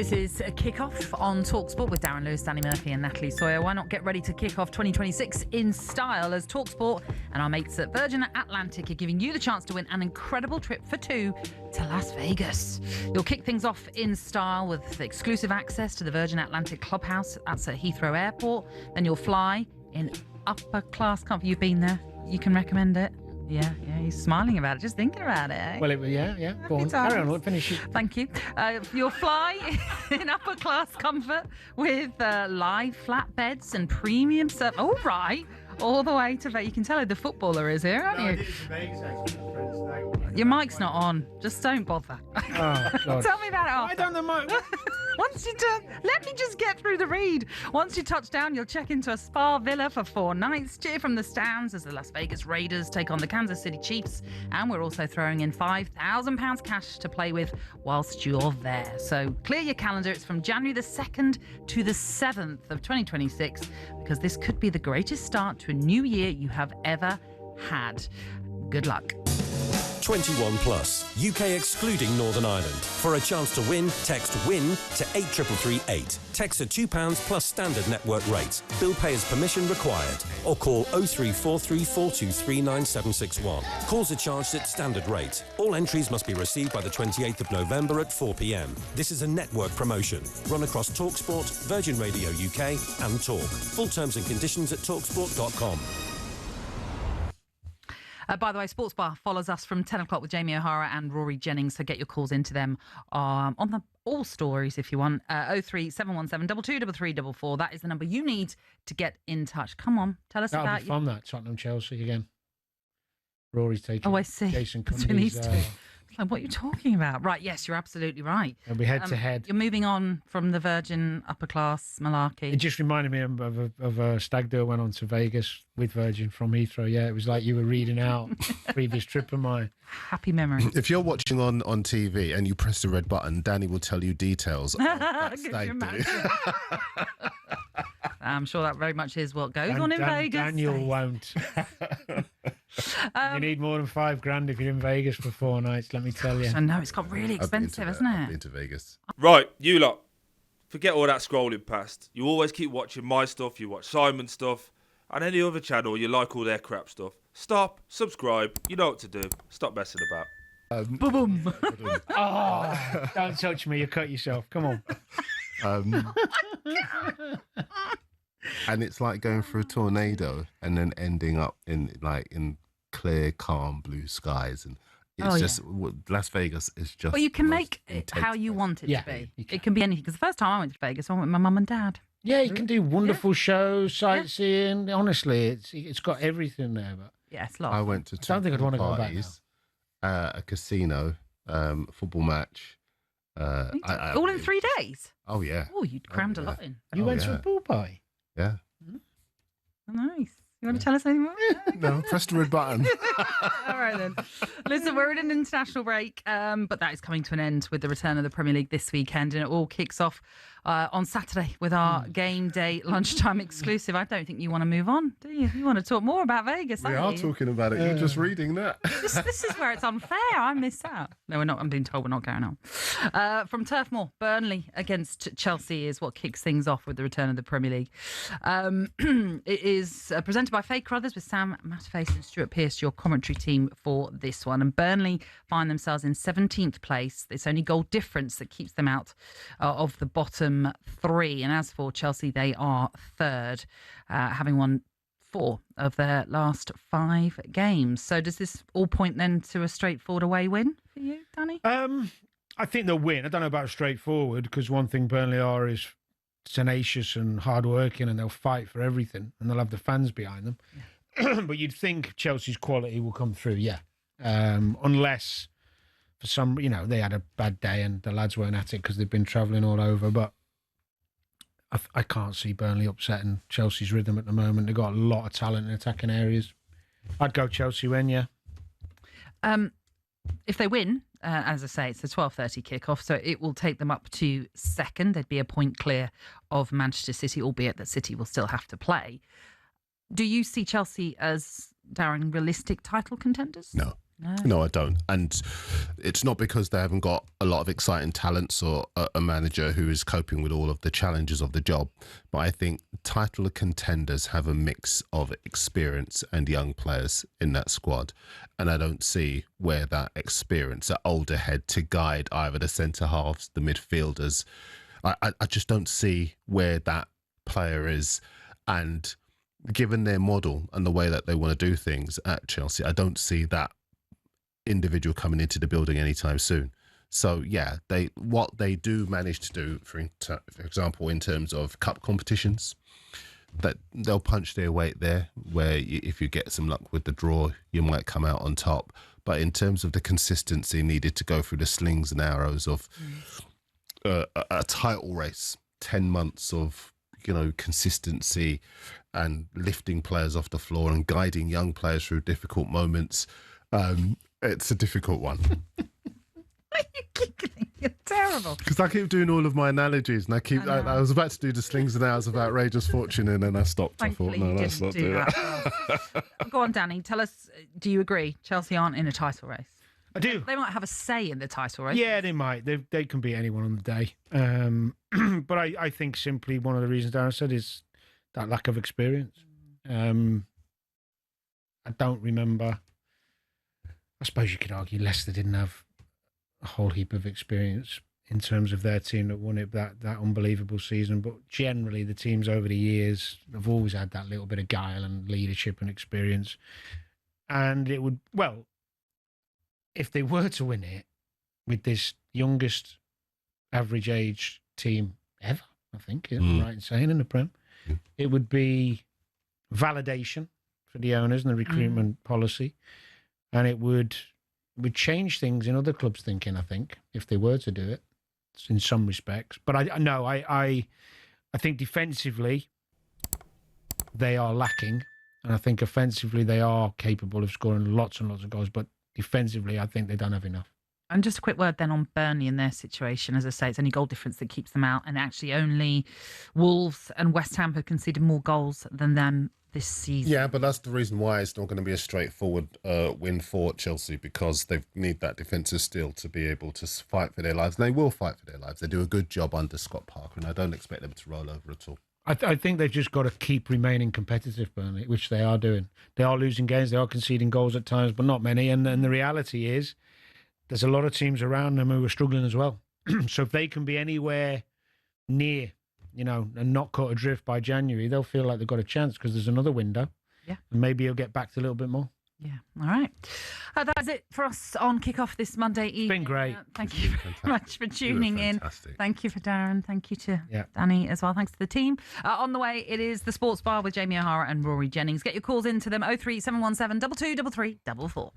This is a kick-off on talkSPORT with Darren Lewis, Danny Murphy and Natalie Sawyer. Why not get ready to kick off 2026 in style as talkSPORT and our mates at Virgin Atlantic are giving you the chance to win an incredible trip for two to Las Vegas. You'll kick things off in style with exclusive access to the Virgin Atlantic Clubhouse. That's at Heathrow Airport. Then you'll fly in upper-class comfort. You've been there. You can recommend it. Yeah, he's smiling about it, just thinking about it. Eh? Well, yeah. Go on. Carry on, finish it. Thank you. You'll fly in upper-class comfort with live flat beds and premium service. All right, all the way to Vegas. You can tell who the footballer is here, aren't you? I did it to Vegas, actually. Your mic's not on. Just don't bother. Oh, God. Tell me about it after. Why don't the mic... Once you turn, let me just get through the read. Once you touch down, you'll check into a spa villa for 4 nights. Cheer from the stands as the Las Vegas Raiders take on the Kansas City Chiefs. And we're also throwing in £5,000 cash to play with whilst you're there. So clear your calendar. It's from January the 2nd to the 7th of 2026, because this could be the greatest start to a new year you have ever had. Good luck. 21 plus, UK excluding Northern Ireland. For a chance to win, text WIN to 83338. Text at £2 plus standard network rates. Bill payer's permission required. Or call 03434239761. Calls are charged at standard rate. All entries must be received by the 28th of November at 4 p.m. This is a network promotion. Run across talkSPORT, Virgin Radio UK and Talk. Full terms and conditions at talksport.com. By the way, Sports Bar follows us from 10 o'clock with Jamie O'Hara and Rory Jennings, so get your calls into them on the all stories if you want. 03717 223344. That is the number you need to get in touch. Come on, tell us That'll about be fun, that Tottenham-Chelsea again. Rory's taking I see. Jason That's what he needs Cundy's... to. Like, what are you talking about? Right, yes, you're absolutely right. It'll be head-to-head. You're moving on from the Virgin upper-class malarkey. It just reminded me of a stag do I went on to Vegas with Virgin from Heathrow. Yeah, it was like you were reading out a previous trip of mine. Happy memories. If you're watching on TV and you press the red button, Danny will tell you details of that stag do. I'm sure that very much is what goes on in Vegas. Daniel won't. You need more than $5,000 if you're in Vegas for 4 nights, let me tell you. I know, it's got really expensive, hasn't it? I've been to Vegas. Right, you lot. Forget all that scrolling past. You always keep watching my stuff, you watch Simon's stuff, and any other channel, you like all their crap stuff. Stop, subscribe, you know what to do. Stop messing about. Boom. Oh, don't touch me, you cut yourself. Come on. And it's like going through a tornado and then ending up in clear, calm blue skies, and it's Las Vegas is just. Well, you can make it how you want it to be. It can be anything. Because the first time I went to Vegas, I went with my mum and dad. Yeah, you can do wonderful shows, sightseeing. Yeah. Honestly, it's got everything there. But yeah, it's a lot. I went to two I don't think I'd want to go back parties, a casino, football match. All in 3 days. Oh yeah. Oh, you'd crammed a lot in. You went to a pool party. Yeah. Oh, nice. You want to tell us any more? No, press the red button. All right, then. Listen, we're in an international break, but that is coming to an end with the return of the Premier League this weekend, and it all kicks off on Saturday with our game day lunchtime exclusive. I don't think you want to move on, do you? You want to talk more about Vegas, We are talking about it. You're just reading that. This is where it's unfair. I missed out. No, we're not. I'm being told we're not going on. From Turf Moor, Burnley against Chelsea is what kicks things off with the return of the Premier League. It is presented by Fake Brothers with Sam Matterface and Stuart Pearce, your commentary team for this one. And Burnley find themselves in 17th place. It's only goal difference that keeps them out of the bottom 3. And as for Chelsea, they are 3rd, having won 4 of their last 5 games. So does this all point then to a straightforward away win for you, Danny? I think they'll win. I don't know about straightforward, because one thing Burnley are is tenacious and hard-working, and they'll fight for everything, and they'll have the fans behind them. Yeah. But you'd think Chelsea's quality will come through, unless for some, they had a bad day and the lads weren't at it because they've been travelling all over. But I can't see Burnley upsetting Chelsea's rhythm at the moment. They've got a lot of talent in attacking areas. I'd go Chelsea win, yeah. If they win, as I say, it's a 12:30 kickoff, so it will take them up to 2nd. They'd be a point clear of Manchester City, albeit that City will still have to play. Do you see Chelsea as, Darren, realistic title contenders? No. No, I don't. And it's not because they haven't got a lot of exciting talents or a manager who is coping with all of the challenges of the job. But I think title contenders have a mix of experience and young players in that squad. And I don't see where that experience, that older head to guide either the centre halves, the midfielders, I just don't see where that player is. And given their model and the way that they want to do things at Chelsea, I don't see that individual coming into the building anytime soon. So yeah, what they do manage to do, for example, in terms of cup competitions, that they'll punch their weight there, where if you get some luck with the draw, you might come out on top. But in terms of the consistency needed to go through the slings and arrows of a title race, 10 months of consistency and lifting players off the floor and guiding young players through difficult moments, it's a difficult one. Why are you giggling? You're terrible. Because I keep doing all of my analogies, and I was about to do the slings and arrows of outrageous fortune, and then I stopped. Thankfully, I thought, no, let's not do that. Go on, Danny. Tell us, do you agree Chelsea aren't in a title race? I do. They might have a say in the title race. Yeah, they might. They can beat anyone on the day. But I think simply one of the reasons Darren said is that lack of experience. I don't remember. I suppose you could argue Leicester didn't have a whole heap of experience in terms of their team that won it that unbelievable season. But generally, the teams over the years have always had that little bit of guile and leadership and experience. And it would, well, if they were to win it with this youngest average age team ever, I think, I'm right in saying, in the Prem, it would be validation for the owners and the recruitment policy. And it would change things in other clubs' thinking, I think, if they were to do it, in some respects. But I think defensively they are lacking, and I think offensively they are capable of scoring lots and lots of goals. But defensively, I think they don't have enough. And just a quick word then on Burnley and their situation. As I say, it's only goal difference that keeps them out, and actually only Wolves and West Ham have conceded more goals than them this season. Yeah, but that's the reason why it's not going to be a straightforward win for Chelsea, because they need that defensive steel to be able to fight for their lives. And they will fight for their lives. They do a good job under Scott Parker, and I don't expect them to roll over at all. I think they've just got to keep remaining competitive, Burnley, which they are doing. They are losing games, they are conceding goals at times, but not many. And the reality is there's a lot of teams around them who are struggling as well. So if they can be anywhere near, and not caught adrift by January, they'll feel like they've got a chance, because there's another window. Yeah. And maybe he'll get back to a little bit more. Yeah. All right. That's it for us on Kickoff this Monday evening. It's been great. Thank you very much for tuning in. Thank you for Darren. Thank you to Danny as well. Thanks to the team. On the way, it is the Sports Bar with Jamie O'Hara and Rory Jennings. Get your calls into them, 03717 223344.